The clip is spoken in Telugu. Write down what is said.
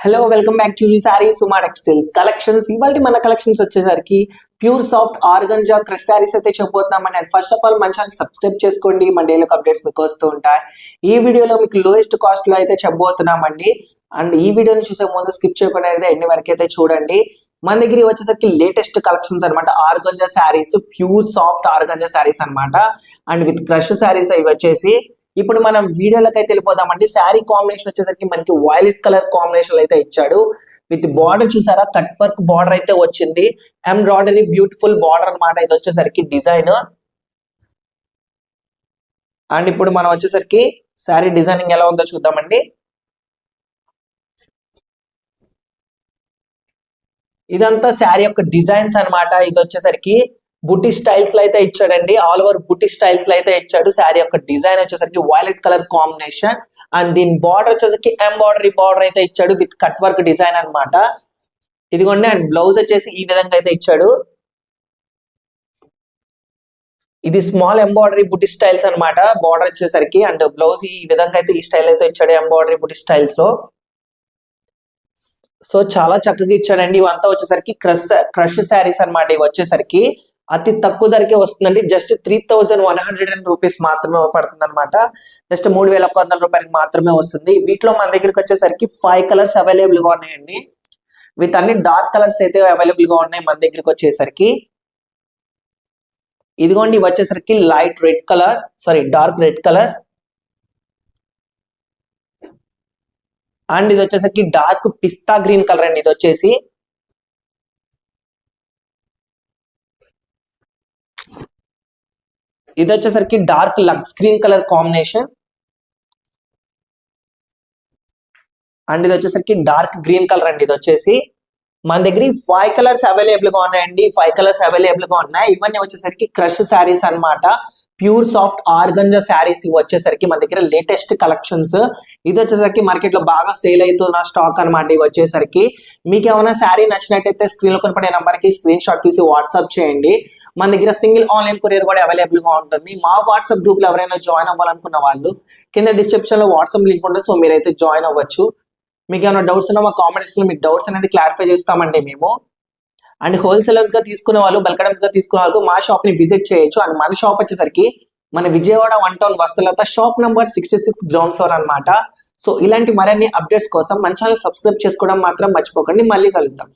Hello welcome back to saris Suma textiles collections. ఇవాళ మన కలెక్షన్స్ వచ్చేసరికి pure soft organza crush saris అయితే చెప్పబోతున్నామండి. అండ్ ఫస్ట్ ఆఫ్ ఆల్ మన ఛానల్ సబ్స్క్రైబ్ చేసుకోండి, మన డైలీ అప్డేట్స్ మీకు వస్తూ ఉంటాయి. ఈ వీడియోలో మీకు లోయెస్ట్ కాస్ట్ లో అయితే చెప్పబోతున్నామండి. అండ్ ఈ వీడియోని చూసే ముందు స్కిప్ చేయకుండా అయితే ఎన్ని వరకు అయితే చూడండి. మన దగ్గర వచ్చేసరికి లేటెస్ట్ కలెక్షన్స్ అనమాట, organza saris, pure soft organza saris అనమాట. అండ్ విత్ క్రష్ శారీస్ అవి వచ్చేసి ఇప్పుడు మనం వీడియోలకు అయితే వెళ్ళిపోదామండి. శారీ కాంబినేషన్ వచ్చేసరికి మనకి వైలెట్ కలర్ కాంబినేషన్ అయితే ఇచ్చాడు. విత్ బార్డర్ చూసారా, కట్ వర్క్ బార్డర్ అయితే వచ్చింది. ఎంబ్రాయిడరీ బ్యూటిఫుల్ బార్డర్ అనమాట ఇది వచ్చేసరికి డిజైన్. అండ్ ఇప్పుడు మనం వచ్చేసరికి శారీ డిజైనింగ్ ఎలా ఉందో చూద్దామండి. ఇదంతా శారీ యొక్క డిజైన్స్ అనమాట. ఇది వచ్చేసరికి బుట్టి స్టైల్స్ లో అయితే ఇచ్చాడండి. ఆల్ ఓవర్ బుట్టి స్టైల్స్ లో అయితే ఇచ్చాడు. శారీ యొక్క డిజైన్ వచ్చేసరికి వైలెట్ కలర్ కాంబినేషన్. అండ్ దీని బార్డర్ వచ్చేసరికి ఎంబ్రాయిడరీ బార్డర్ అయితే ఇచ్చాడు విత్ కట్ వర్క్ డిజైన్ అనమాట. ఇదిగోండి. అండ్ బ్లౌజ్ వచ్చేసి ఈ విధంగా అయితే ఇచ్చాడు. ఇది స్మాల్ ఎంబ్రాయిడరీ బుట్టి స్టైల్స్ అనమాట బార్డర్ వచ్చేసరికి. అండ్ బ్లౌజ్ ఈ విధంగా అయితే ఈ స్టైల్ అయితే ఇచ్చాడు ఎంబ్రాయిడరీ బుట్టి స్టైల్స్ లో. సో చాలా చక్కగా ఇచ్చాడండి. ఇవంతా వచ్చేసరికి క్రష్ శారీస్ అనమాట. ఇవి వచ్చేసరికి అతి తక్కువ ధరకే వస్తుందండి. జస్ట్ 3100 రూపీస్ మాత్రమే పడుతుంది అనమాట. జస్ట్ 3100 రూపాయలకి మాత్రమే వస్తుంది. వీటిలో మన దగ్గరికి వచ్చేసరికి 5 కలర్స్ అవైలబుల్ గా ఉన్నాయండి. విత్ అన్ని డార్క్ కలర్స్ అయితే అవైలబుల్ గా ఉన్నాయి మన దగ్గరికి వచ్చేసరికి. ఇదిగోండి వచ్చేసరికి light red colour, sorry dark red colour. And ఇది వచ్చేసరికి డార్క్ పిస్తా గ్రీన్ కలర్ అండి. ఇది వచ్చేసి ఇది వచ్చేసరికి dark lux green colour combination. And ఇది వచ్చేసరికి డార్క్ గ్రీన్ కలర్ అండి. ఇది వచ్చేసి మన దగ్గర 5 కలర్స్ అవైలబుల్ గా ఉన్నాయండి. 5 కలర్స్ అవైలబుల్ గా ఉన్నాయి. ఇవన్నీ వచ్చేసరికి క్రష్ శారీస్ అనమాట. ప్యూర్ సాఫ్ట్ ఆర్గంజా శారీస్ ఇవి వచ్చేసరికి మన దగ్గర లేటెస్ట్ కలెక్షన్స్. ఇది వచ్చేసరికి మార్కెట్ లో బాగా సేల్ అవుతున్న స్టాక్ అనమాట. ఇవి వచ్చేసరికి మీకు ఏమైనా శారీ నచ్చినట్టయితే స్క్రీన్ లో కనపడే నెంబర్ కి స్క్రీన్ షాట్ తీసి వాట్సాప్ చేయండి. మన దగ్గర సింగిల్ ఆన్లైన్ కొరియర్ కూడా అవైలబుల్ గా ఉంటుంది. మా వాట్సాప్ గ్రూప్ లో ఎవరైనా జాయిన్ అవ్వాలనుకున్న వాళ్ళు కింద డిస్క్రిప్షన్ లో వాట్సాప్ లింక్ ఉంటుంది. సో మీరైతే జాయిన్ అవ్వచ్చు. మీకు ఏమైనా డౌట్స్ ఉన్నా మా కామెంట్స్ లో మీకు డౌట్స్ అనేది క్లారిఫై చేస్తామండి మేము. అండ్ హోల్సేలర్స్ గా తీసుకునే వాళ్ళు, బల్క్ ఐటమ్స్ గా తీసుకునే వాళ్ళు మా షాప్ ని విజిట్ చేయొచ్చు. అండ్ మన షాప్ వచ్చేసరికి మన విజయవాడ 1 టౌన్ వస్తులత షాప్ నంబర్ 66 గ్రౌండ్ ఫ్లోర్ అనమాట. సో ఇలాంటి మరిన్ని అప్డేట్స్ కోసం మన ఛానల్ సబ్స్క్రైబ్ చేసుకోవడం మాత్రం మర్చిపోకండి. మళ్ళీ కలుద్దాం.